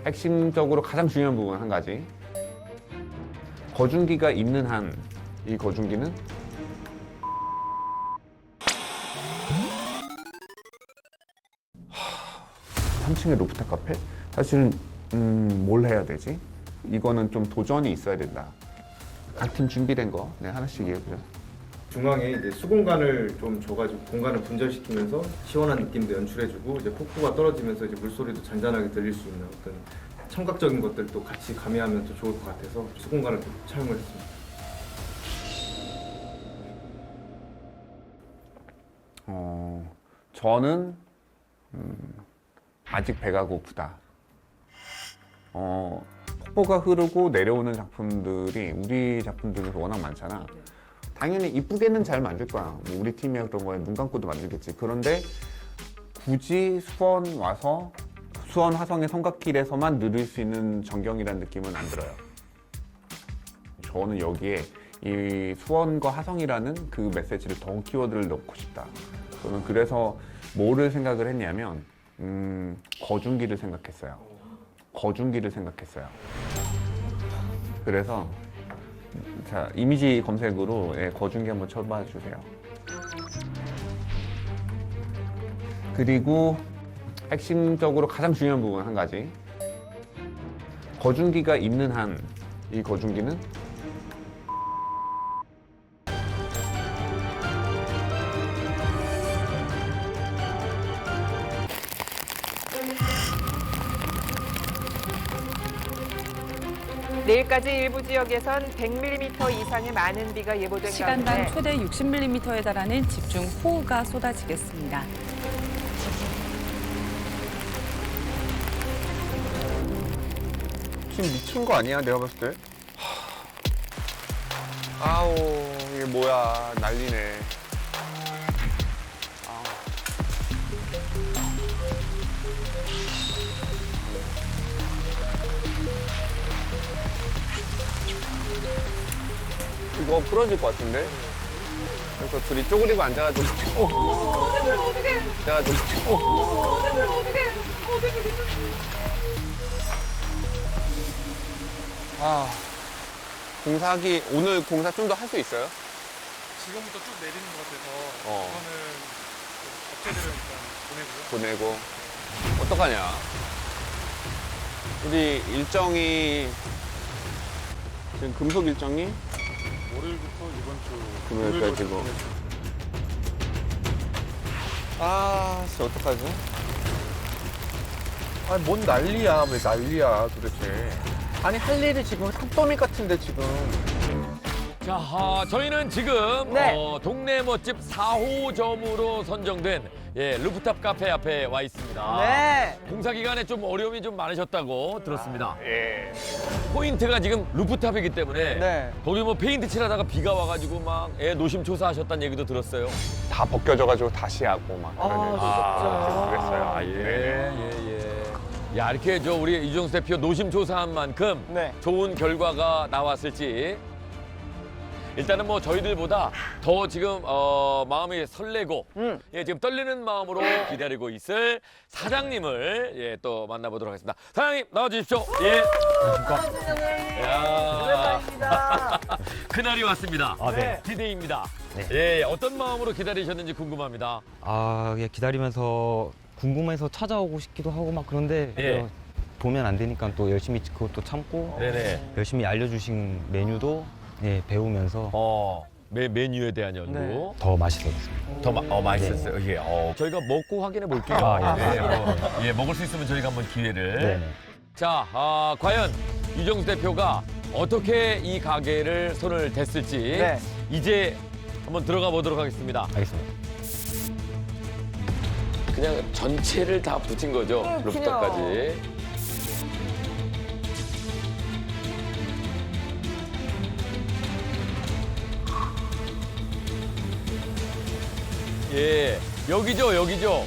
핵심적으로 가장 중요한 부분 한 가지. 거중기가 있는 한 이 거중기는 3층의 루프탑 카페? 사실은 뭘 해야 되지? 이거는 좀 도전이 있어야 된다. 각 팀 준비된 거 하나씩 얘기해보자. 중앙에 이제 수공간을 좀 줘가지고 공간을 분절시키면서 시원한 느낌도 연출해주고 이제 폭포가 떨어지면서 이제 물소리도 잔잔하게 들릴 수 있는 어떤 청각적인 것들도 같이 가미하면 더 좋을 것 같아서 수공간을 좀 차용을 했습니다. 저는 아직 배가 고프다. 폭포가 흐르고 내려오는 작품들이 우리 작품들에서 워낙 많잖아. 당연히 이쁘게는 잘 만들 거야. 뭐 우리 팀이야 그런 거에 눈 감고도 만들겠지. 그런데 굳이 수원 와서 수원 화성의 성곽길에서만 누릴 수 있는 전경이라는 느낌은 안 들어요. 저는 여기에 이 수원과 화성이라는 그 메시지를 더 키워드를 넣고 싶다. 저는 그래서 뭐를 생각을 했냐면 거중기를 생각했어요. 거중기를 생각했어요. 그래서 자 이미지 검색으로 거중기 한번 쳐봐 주세요. 그리고 핵심적으로 가장 중요한 부분 한 가지. 거중기가 있는 한 이 거중기는 내일까지 일부 지역에선 100mm 이상의 많은 비가 예보된 시간당 가운데 최대 60mm에 달하는 집중 호우가 쏟아지겠습니다. 지금 미친 거 아니야 내가 봤을 때? 아우 이게 뭐야 난리네. 이거 부러질 것 같은데? 그래서 둘이 쪼그리고 앉아가지고 공사하기 오늘 공사 좀 더 할 수 있어요? 지금부터 쭉 내리는 것 같아서 어. 그거는 업체들은 일단 보내고요. 보내고 어떡하냐? 우리 일정이 지금 금속 일정이 월요일부터 이번 주 금요일까지 고 아, 진짜 어떡하지? 아니 뭔 난리야 왜 난리야 도대체 아니 할 일이 지금 산더미 같은데 지금 자, 저희는 지금 네. 동네 멋집 4호점으로 선정된 루프탑 카페 앞에 와 있습니다. 네. 공사 기간에 좀 어려움이 좀 많으셨다고 들었습니다. 예. 포인트가 지금 루프탑이기 때문에 네. 거기 뭐 페인트 칠하다가 비가 와가지고 막 노심초사하셨다는 얘기도 들었어요. 다 벗겨져가지고 다시 하고 막 그랬어요. 아, 야, 이렇게 우리 이종수 대표 노심초사한 만큼 네. 좋은 결과가 나왔을지. 일단은 뭐 저희들보다 더 지금 마음이 설레고 지금 떨리는 마음으로 기다리고 있을 사장님을 또 만나보도록 하겠습니다. 사장님 나와주십시오. 예. 안녕하십니까. 그날이 왔습니다. 네. 디데이입니다. 네. 예, 어떤 마음으로 기다리셨는지 궁금합니다. 예, 기다리면서 궁금해서 찾아오고 싶기도 하고 막 그런데 예. 보면 안 되니까 또 열심히 그것도 참고 네네. 열심히 알려주신 메뉴도 배우면서 메뉴에 대한 연구. 더 맛있어졌습니다. 더 맛있었어요. 예. 저희가 먹고 확인해 볼게요. 먹을 수 있으면 저희가 한번 기회를. 네네. 자, 과연 이종수 대표가 어떻게 이 가게를 손을 댔을지 이제 한번 들어가 보도록 하겠습니다. 알겠습니다. 그냥 전체를 다 붙인 거죠, 루프탑까지. 예, 여기죠, 여기죠.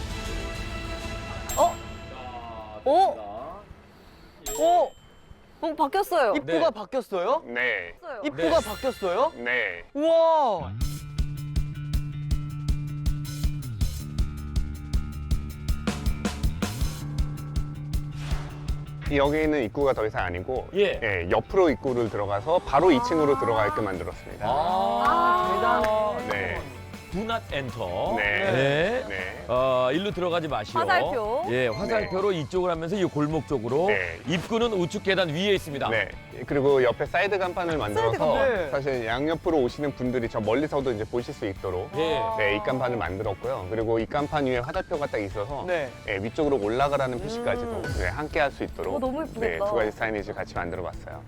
바뀌었어요. 입구가 바뀌었어요? 네. 입구가 바뀌었어요? 네. 우와. 여기는 입구가 더 이상 아니고 예. 옆으로 입구를 들어가서 바로 2층으로 들어가게끔 만들었습니다. 네. Do not enter. 네. 네. 일로 들어가지 마시오. 화살표. 예, 화살표로 이쪽을 하면서 이 골목 쪽으로. 네. 입구는 우측 계단 위에 있습니다. 네. 그리고 옆에 사이드 간판을 만들어서 간판. 사실 양옆으로 오시는 분들이 저 멀리서도 이제 보실 수 있도록 예. 네, 입간판을 만들었고요. 그리고 입간판 위에 화살표가 딱 있어서 네. 위쪽으로 올라가라는 표시까지도 네, 함께 할 수 있도록 너무 예쁘겠다. 네, 두 가지 사이니지 같이 만들어 봤어요.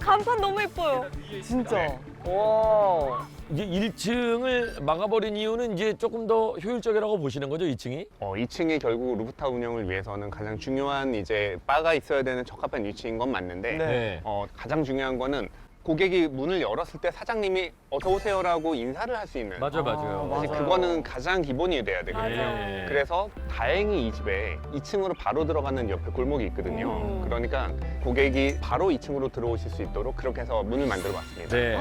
간판 너무 예뻐요. 진짜. 네. 와. 이제 1층을 막아버린 이유는 이제 조금 더 효율적이라고 보시는 거죠, 2층이? 2층이 결국 루프탑 운영을 위해서는 가장 중요한 이제 바가 있어야 되는 적합한 위치인 건 맞는데 네. 가장 중요한 거는 고객이 문을 열었을 때 사장님이 어서 오세요라고 인사를 할 수 있는 맞아요. 사실 그거는 가장 기본이 돼야 되거든요. 예. 그래서 다행히 이 집에 2층으로 바로 들어가는 옆에 골목이 있거든요. 그러니까 고객이 바로 2층으로 들어오실 수 있도록 그렇게 해서 문을 만들어 봤습니다. 네.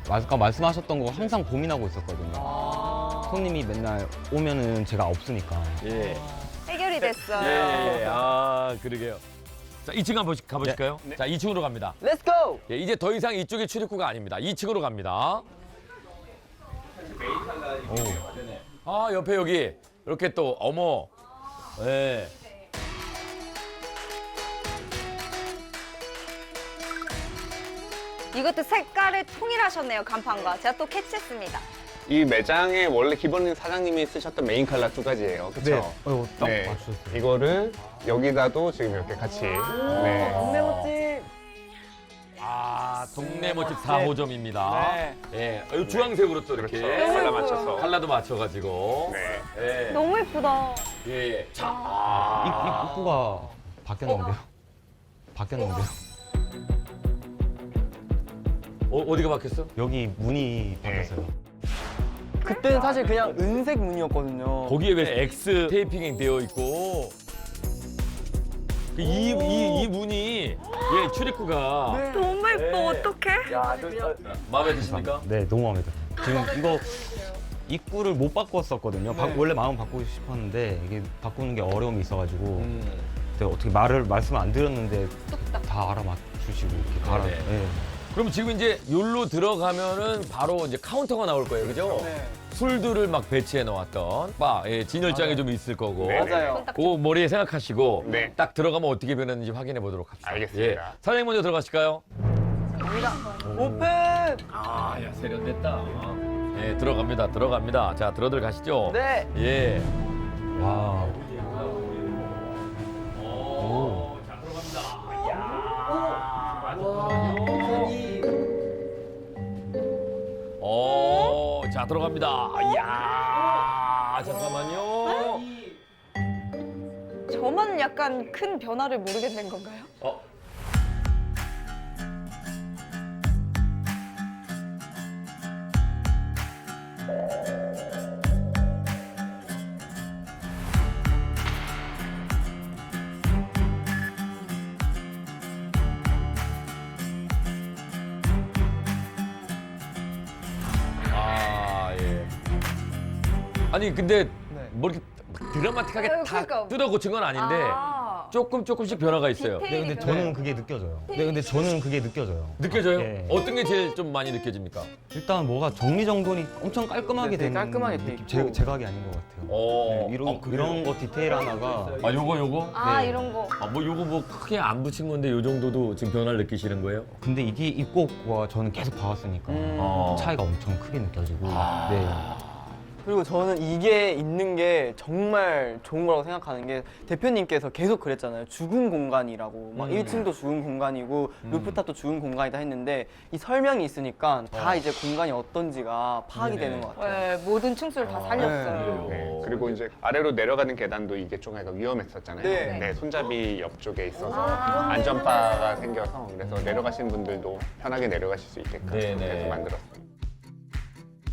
아까 말씀하셨던 거 항상 고민하고 있었거든요. 손님이 맨날 오면은 제가 없으니까. 예. 해결이 됐어요. 예. 아, 그러게요. 자, 2층 한번 가보실까요? 네. 자, 2층으로 갑니다. Let's go. 예, 이제 더 이상 이쪽이 출입구가 아닙니다. 2층으로 갑니다. 아, 옆에 여기 이렇게 또 어머. 예. 이것도 색깔을 통일하셨네요, 간판과. 제가 또 캐치했습니다. 이 매장의 원래 기본 사장님이 쓰셨던 메인 컬러 두 가지예요. 그렇죠? 딱 맞추셨어요. 이거를 여기다도 지금 이렇게 같이 네. 동네 멋집. 아, 동네 멋집 4호점입니다. 네. 예. 이 주황색으로 또 이렇게 그렇죠. 컬러 맞춰서. 컬러도 맞춰가지고. 네. 예. 너무 예쁘다. 예. 자, 입구가 바뀌었는데요. 바뀌었는데요. 어디가 바뀌었어? 여기 문이 바뀌었어요. 그때는 사실 그냥 은색 문이었거든요. 거기에 왜 X 테이핑이 되어 있고 이 문이 예 출입구가 너무 예뻐, 어떡해? 마음에 드십니까? 네, 너무 마음에 들어요. 지금 이거 입구를 못 바꿨었거든요. 원래 마음 바꾸고 싶었는데 이게 바꾸는 게 어려움이 있어가지고 그때 어떻게 말씀을 안 드렸는데 다 알아맞추시고 이렇게 갈아. 네. 네. 그럼 지금 이제 여기로 들어가면은 바로 이제 카운터가 나올 거예요, 그죠? 네. 술들을 막 배치해 놓았던 바, 예, 진열장이 좀 있을 거고. 네. 맞아요. 그 머리에 생각하시고 네. 딱 들어가면 어떻게 변했는지 확인해 보도록 합시다. 알겠습니다. 예. 사장님 먼저 들어가실까요? 오픈! 아, 야, 세련됐다. 예, 들어갑니다. 자, 들어들 가시죠. 네. 예. 와. 오. 자, 들어갑니다. 자, 들어갑니다. 이야, 잠깐만요. 저만 약간 큰 변화를 모르겠는 건가요? 아, 예. 아니, 근데 네. 뭐 이렇게 드라마틱하게 아유, 다 그러니까. 뜯어 고친 건 아닌데 아. 조금씩 변화가 있어요. 디테일. 네, 근데 저는 그게 느껴져요. 네, 근데 저는 그게 느껴져요. 느껴져요? 예. 어떤 게 제일 좀 많이 느껴집니까? 일단 뭐가 정리정돈이 엄청 깔끔하게 네, 되게 된 깔끔하게 돼 느낌. 있고. 제 각이 아닌 것 같아요. 어, 네, 이런 거 디테일 하나가 아, 요거? 아, 네. 이런 거. 아, 뭐 요거 뭐 크게 안 붙인 건데 요 정도도 지금 변화를 느끼시는 거예요? 근데 이게 입고와 저는 계속 봐왔으니까 어. 차이가 엄청 크게 느껴지고 네. 그리고 저는 이게 있는 게 정말 좋은 거라고 생각하는 게 대표님께서 계속 그랬잖아요. 죽은 공간이라고. 막 1층도 죽은 공간이고 루프탑도 죽은 공간이다 했는데 이 설명이 있으니까 다 이제 공간이 어떤지가 파악이 네네. 되는 것 같아요. 네, 모든 층수를 다 살렸어요. 네. 그리고 이제 아래로 내려가는 계단도 이게 좀 약간 위험했었잖아요. 네. 손잡이 옆쪽에 있어서 안전바가 생겨서 그래서 내려가시는 분들도 편하게 내려가실 수 있게끔 네네. 그렇게 만들었습니다.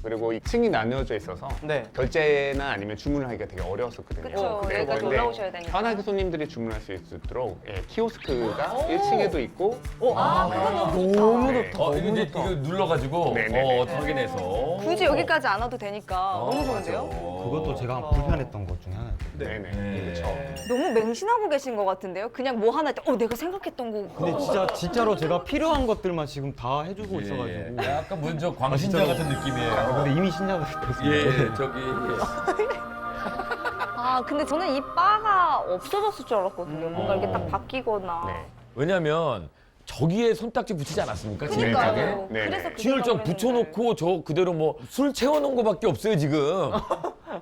그리고 2층이 나뉘어져 있어서 네. 결제나 아니면 주문을 하기가 되게 어려웠었거든요. 그쵸, 여기까지 근데 올라오셔야 되니까. 편하게 손님들이 주문할 수 있도록 키오스크가 1층에도 있고 아, 그건 너무 좋다. 너무 네. 좋다. 이거 이제 이거 눌러가지고 네네네. 확인해서 굳이 여기까지 안 와도 되니까 너무 좋은데요? 맞아. 그것도 제가 불편했던 것 중에 하나였어요. 네네. 그렇죠. 너무 맹신하고 계신 것 같은데요? 그냥 뭐 하나 할 때, 내가 생각했던 거. 근데 진짜로 제가 필요한 것들만 지금 다 해주고 있어가지고. 약간 먼저 광신자 같은 느낌이에요. 근데 이미 신자가 됐어요. 예, 저기 근데 저는 이 바가 없어졌을 줄 알았거든요. 뭔가 이렇게 딱 바뀌거나. 네. 왜냐면 저기에 손딱지 붙이지 않았습니까? 진열장에? 그러니까요. 네네. 그래서 그 진열장 생각을 붙여놓고 저 그대로 뭐 술 채워놓은 거밖에 없어요 지금.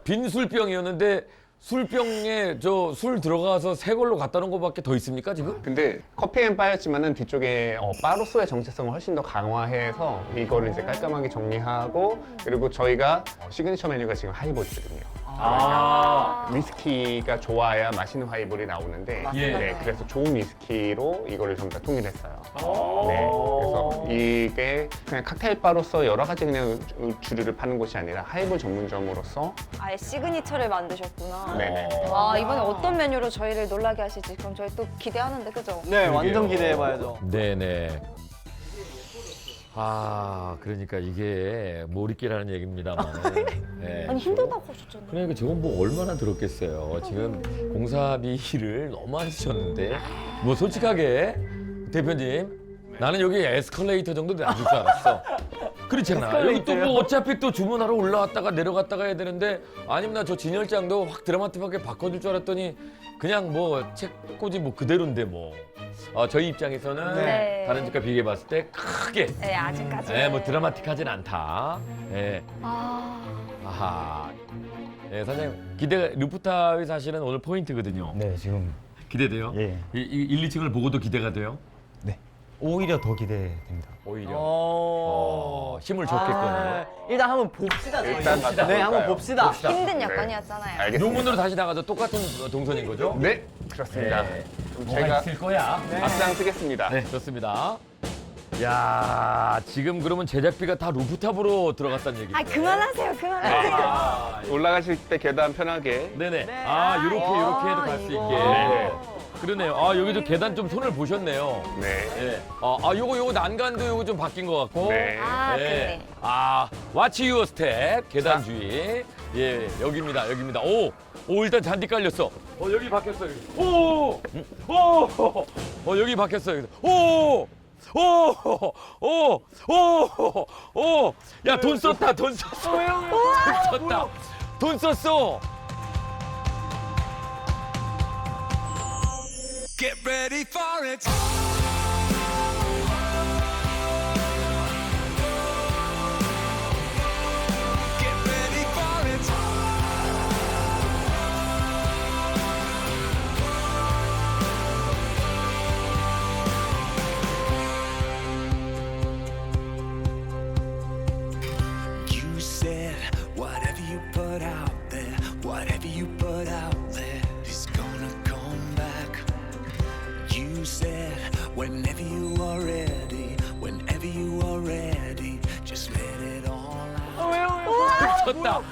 빈 술병이었는데 술병에 저 술 들어가서 새 걸로 갖다 놓은 거밖에 더 있습니까 지금? 근데 커피앤바였지만은 뒤쪽에 바로소의 정체성을 훨씬 더 강화해서 이거를 이제 깔끔하게 정리하고 그리고 저희가 시그니처 메뉴가 지금 하이볼이거든요. 위스키가 좋아야 맛있는 하이볼이 나오는데 예. 네, 그래서 좋은 위스키로 이거를 전부 다 통일했어요. 네, 그래서 이게 그냥 칵테일 바로서 여러 가지 그냥 주류를 파는 곳이 아니라 하이볼 전문점으로서 아예 시그니처를 만드셨구나. 네네. 와, 이번에 어떤 메뉴로 저희를 놀라게 하실지 그럼 저희 또 기대하는데, 그죠? 네, 완전 기대해봐야죠. 네네. 그러니까 이게 몰입기라는 얘기입니다만. 네. 아니, 힘들다고 하셨잖아요. 그러니까 저건 뭐 얼마나 들었겠어요. 지금 공사비를 너무 안 쓰셨는데. 뭐 솔직하게 대표님 나는 여기 에스컬레이터 정도 안 줄 줄 알았어. 그렇잖아. 여기 또 뭐 어차피 또 주문하러 올라왔다가 내려갔다가 해야 되는데 아니면 나 저 진열장도 확 드라마틱하게 바꿔줄 줄 알았더니 그냥 뭐 책꽂이 뭐 그대로인데 뭐. 저희 입장에서는 네. 다른 집과 비교해 봤을 때 크게 네, 아직까지. 뭐 드라마틱하진 않다. 아하. 네, 사장님 루프탑이 사실은 오늘 포인트거든요. 네, 지금 기대돼요? 예. 1, 2층을 보고도 기대가 돼요? 오히려 더 기대됩니다. 오히려 힘을 줬겠거든요. 일단 한번 봅시다. 저희. 일단 가서 네, 한번 볼까요? 봅시다. 힘든 네. 약간이었잖아요. 알겠습니다. 요문으로 다시 나가서 똑같은 동선인 거죠? 네, 그렇습니다. 네. 그럼 뭐가 제가 있을 거야. 앞장 쓰겠습니다. 네, 좋습니다. 야, 지금 그러면 제작비가 다 루프탑으로 들어갔다는 얘기죠? 아, 그만하세요, 그만하세요. 올라가실 때 계단 편하게. 네네. 네. 요렇게 해도 갈 수 이거. 있게. 네. 그러네요. 여기도 계단 좀 손을 보셨네요. 네. 예. 요거 난간도 요거 좀 바뀐 것 같고. 네. 그래. Watch your step. 계단 주의. 예, 여기입니다. 일단 잔디 깔렸어. 여기 박혔어. 여기 박혔어. 야, 돈 썼다. 돈 썼다. 돈 썼어. Get ready for it. Get ready for it. You said whatever you put out there, whatever you put out there is gonna come back. You said whenever you are ready, just let it all out. 썼다.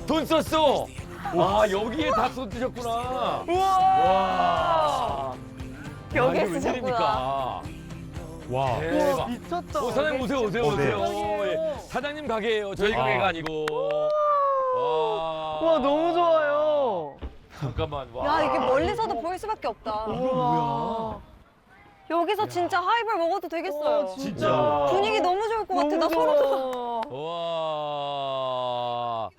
돈 썼어. 여기에 다 쏟으셨구나. 와. 여기에 이게 쓰셨구나. 웬일입니까? 와. 대박. 미쳤다. 사장님 오세요. 네. 예. 사장님 가게예요. 저희 가게가 아니고. 와, 너무 좋아요. 잠깐만. 와. 야, 이게 멀리서도 보일 수밖에 없다. 뭐야? 여기서 진짜 하이볼 먹어도 되겠어요. 진짜. 분위기 너무 좋을 것 같아. 나 소름 돋아. 와.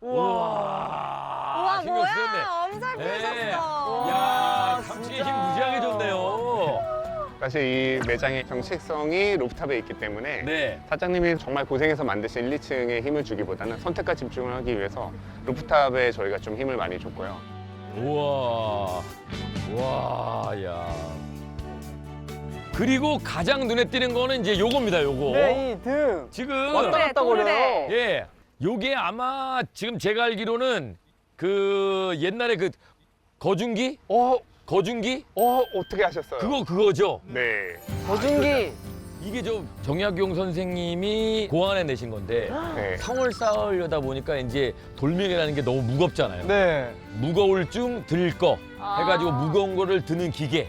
우와, 신경 뭐야. 쓰였네. 엄살 네. 부르셨어. 야, 감치기 힘 무지하게 좋네요. 사실 이 매장의 정체성이 루프탑에 있기 때문에 네. 사장님이 정말 고생해서 만드신 1, 2층에 힘을 주기보다는 선택과 집중을 하기 위해서 루프탑에 저희가 좀 힘을 많이 줬고요. 우와. 야. 그리고 가장 눈에 띄는 거는 이제 요겁니다, 요거. 네, 이 등. 지금 왔다 갔다 또르래. 거려요. 예. 요게 아마 지금 제가 알기로는 그 옛날에 그 거중기? 거중기? 어떻게 하셨어요? 그거죠. 네. 거중기. 이게 저 정약용 선생님이 고안해 내신 건데 네. 성을 쌓으려다 보니까 이제 돌멩이라는 게 너무 무겁잖아요. 네. 무거울 중 들 거 해가지고 무거운 거를 드는 기계.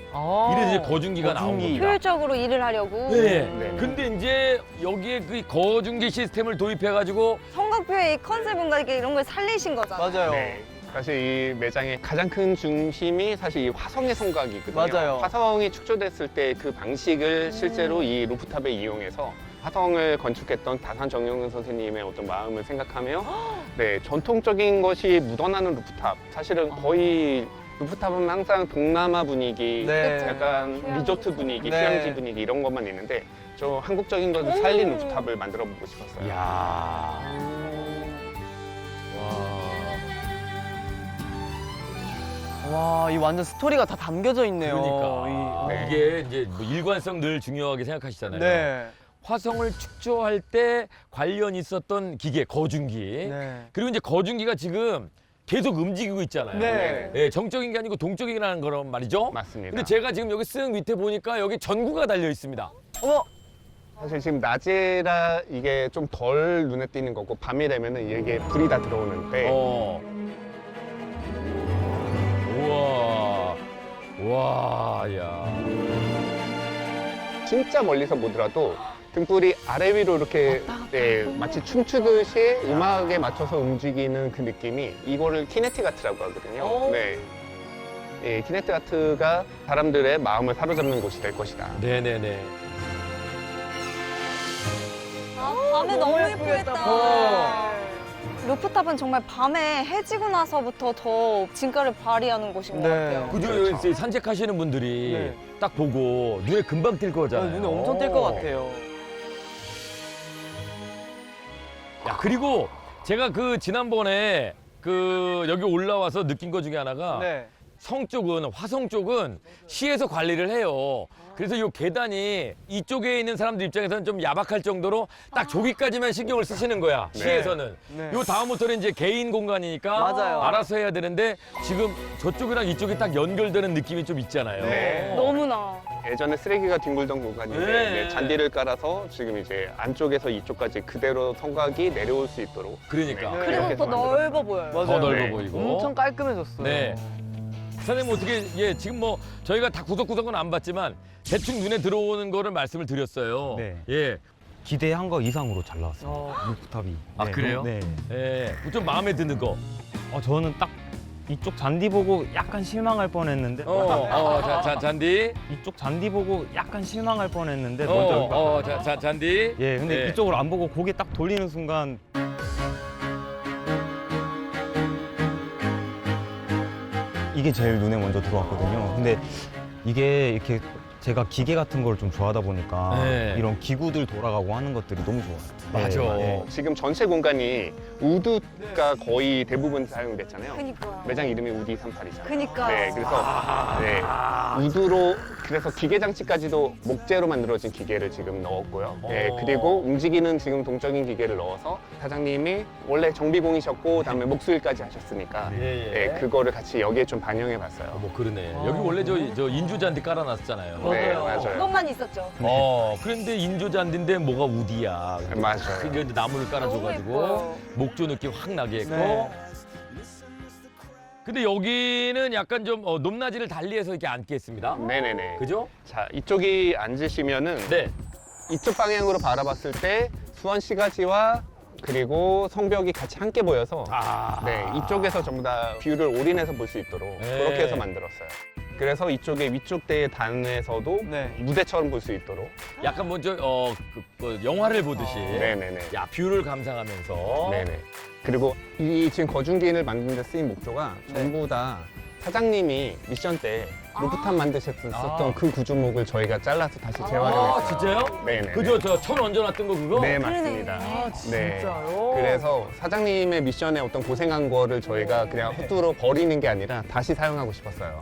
이래서 이제 거중기가 나온 겁니다. 효율적으로 일을 하려고. 네. 네. 근데 이제 여기에 그 거중기 시스템을 도입해가지고 쌍꺼풀의 이 컨셉인가 이런 걸 살리신 거잖아요. 맞아요. 네. 사실 이 매장의 가장 큰 중심이 사실 이 화성의 성곽이거든요. 맞아요. 화성이 축조됐을 때 그 방식을 실제로 이 루프탑에 이용해서 화성을 건축했던 다산 정영은 선생님의 어떤 마음을 생각하며 네, 전통적인 것이 묻어나는 루프탑. 사실은 거의 루프탑은 항상 동남아 분위기, 네. 약간 리조트 분위기, 네. 휴양지 분위기 이런 것만 있는데 저 한국적인 것을 살린 루프탑을 만들어 보고 싶었어요. 이야. 와, 이 완전 스토리가 다 담겨져 있네요. 그러니까 네. 이게 이제 뭐 일관성 늘 중요하게 생각하시잖아요. 네. 화성을 축조할 때 관련 있었던 기계, 거중기. 네. 그리고 이제 거중기가 지금 계속 움직이고 있잖아요. 네. 예, 정적인 게 아니고 동적이라는 거란 말이죠. 맞습니다. 근데 제가 지금 여기 쓱 밑에 보니까 여기 전구가 달려 있습니다. 어머, 사실 지금 낮이라 이게 좀 덜 눈에 띄는 거고 밤이라면은 이게 불이 다 들어오는데 우와. 와, 야. 진짜 멀리서 보더라도 등불이 아래 위로 이렇게 네, 마치 춤추듯이 음악에 맞춰서 움직이는 그 느낌이 이거를 키네틱 아트라고 하거든요. 네. 예, 키네틱 아트가 사람들의 마음을 사로잡는 곳이 될 것이다. 네네네. 밤에 너무 예쁘겠다. 루프탑은 정말 밤에 해지고 나서부터 더 진가를 발휘하는 곳인 것 네. 같아요. 그죠? 그렇죠. 여기 산책하시는 분들이 네. 딱 보고 눈에 금방 띌 거잖아요. 눈에 엄청 띌 것 같아요. 야, 그리고 제가 그 지난번에 그 여기 올라와서 느낀 것 중에 하나가 네. 성 쪽은 화성 쪽은 시에서 관리를 해요. 그래서 이 계단이 이쪽에 있는 사람들 입장에서는 좀 야박할 정도로 딱 저기까지만 신경을 쓰시는 거야. 네. 시에서는. 네. 요 다음부터는 이제 개인 공간이니까 맞아요. 알아서 해야 되는데 지금 저쪽이랑 이쪽이 딱 연결되는 느낌이 좀 있잖아요. 네. 너무나. 예전에 쓰레기가 뒹굴던 공간인데 네. 네, 잔디를 깔아서 지금 이제 안쪽에서 이쪽까지 그대로 성곽이 내려올 수 있도록 그러니까. 네, 그리고 이렇게 더 만들었어요. 넓어 보여요. 맞아요. 더 넓어 네. 보이고. 엄청 깔끔해졌어요. 네. 사장님 어떻게 예 지금 뭐 저희가 다 구석구석은 안 봤지만 대충 눈에 들어오는 거를 말씀을 드렸어요. 네. 예. 기대한 거 이상으로 잘 나왔어요. 루프탑이. 아, 그래요? 네. 예. 좀 마음에 드는 거. 저는 딱 이쪽 잔디 보고 약간 실망할 뻔했는데 잔디. 이쪽 잔디 보고 약간 실망할 뻔했는데 먼저 잔디. 예, 근데 예. 이쪽으로 안 보고 고개 딱 돌리는 순간 이게 제일 눈에 먼저 들어왔거든요. 근데 이게 이렇게 제가 기계 같은 걸 좀 좋아하다 보니까 네. 이런 기구들 돌아가고 하는 것들이 너무 좋아요. 맞아. 네. 지금 전체 공간이 우드가 거의 대부분 사용됐잖아요. 그니까요. 매장 이름이 우드 238이잖아요. 그니까. 네, 그래서 네, 우드로 그래서 기계 장치까지도 목재로 만들어진 기계를 지금 넣었고요. 네, 그리고 움직이는 지금 동적인 기계를 넣어서 사장님이 원래 정비공이셨고 그다음에 목수일까지 하셨으니까 예, 예. 네, 그거를 같이 여기에 좀 반영해봤어요. 뭐 그러네. 여기 원래 저 인조 잔디 깔아놨잖아요. 네, 맞아요. 그것만 있었죠. 그런데 인조 잔디인데 뭐가 우디야. 맞아요. 그게 이제 나무를 너무 깔아줘가지고 예뻐요. 목조 느낌 확 나게 했고. 네. 근데 여기는 약간 좀 높낮이를 달리해서 이렇게 앉게 했습니다. 네네네. 그죠? 자, 이쪽이 앉으시면은 네. 이쪽 방향으로 바라봤을 때 수원 시가지와 그리고 성벽이 같이 함께 보여서 네, 이쪽에서 전부 다 뷰를 올인해서 볼 수 있도록 네. 그렇게 해서 만들었어요. 그래서 이쪽에 위쪽 대의 단에서도 네. 무대처럼 볼 수 있도록. 약간 먼저 영화를 보듯이. 네네네. 야 뷰를 감상하면서. 네네. 그리고 이 지금 거중기인을 만드는 데 쓰인 목조가 전부 다 사장님이 미션 때 루프탑 만드셨던 그 구조목을 저희가 잘라서 다시 재활용했어요. 진짜요? 네네. 그죠? 저 천 얹어놨던 거 그거? 네, 맞습니다. 네. 진짜요? 그래서 사장님의 미션에 어떤 고생한 거를 저희가 그냥 헛두로 버리는 게 아니라 다시 사용하고 싶었어요.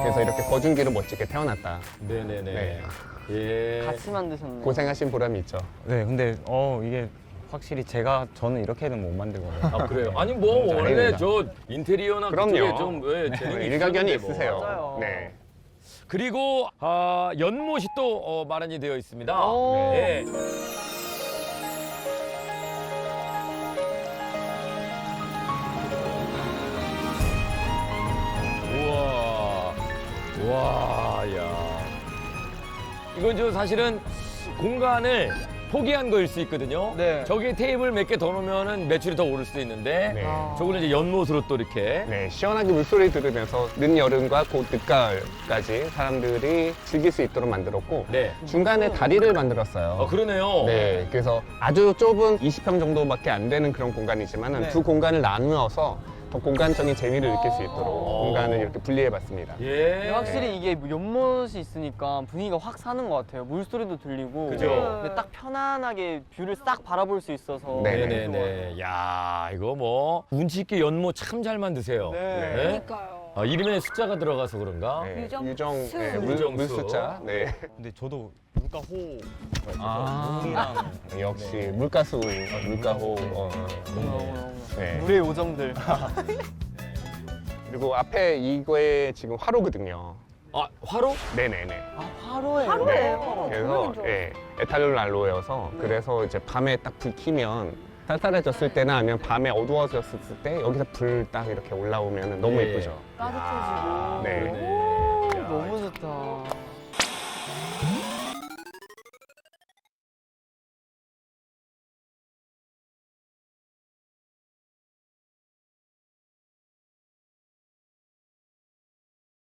그래서 이렇게 거중기로 멋지게 태어났다. 네네네. 네. 예. 같이 만드셨네요. 고생하신 보람이 있죠. 네, 근데 이게 확실히 저는 이렇게는 못 만들거든요. 아 그래요? 아니 뭐 원래 아닙니다. 저 인테리어나 그럼요. 그쪽에 좀 재능이 일가견이 있었는데 뭐. 있으세요. 맞아요. 네. 그리고 연못이 또 마련이 되어 있습니다. 오. 네. 우와, 와, 야. 이건 저 사실은 공간을 포기한 거일 수 있거든요. 네. 저기 테이블 몇 개 더 놓으면은 매출이 더 오를 수도 있는데 네. 저거는 이제 연못으로 또 이렇게 네, 시원하게 물소리 들으면서 늦여름과 곧 늦가을까지 사람들이 즐길 수 있도록 만들었고 네. 중간에 다리를 만들었어요. 그러네요. 네, 그래서 아주 좁은 20평 정도밖에 안 되는 그런 공간이지만 네. 두 공간을 나누어서 더 공간적인 재미를 느낄 수 있도록 공간을 이렇게 분리해봤습니다. 예. 근데 확실히 이게 연못이 있으니까 분위기가 확 사는 것 같아요. 물소리도 들리고. 그죠? 근데 딱 편안하게 뷰를 싹 바라볼 수 있어서. 네. 네네네. 야, 이거 뭐 운치 있게 연못 참 잘 만드세요. 네. 그러니까요. 이름에 숫자가 들어가서 그런가? 네, 유정 유정, 수. 네, 유정수. 물숫자. 네, 근데 저도 물가호 아. 물이랑 역시 물가수, 물가호. 네. 물의 요정들. 그리고 앞에 이거에 지금 화로거든요. 아, 화로? 네네네. 아, 화로예요. 화로예요. 그래서 예, 에탄올 난로여서 그래서 이제 밤에 딱 불 켜면 쌀쌀해졌을 때나 아니면 밤에 어두워졌을 때 여기서 불 딱 이렇게 올라오면 너무 예. 예쁘죠. 따뜻해지고. 네. 오, 너무 좋다.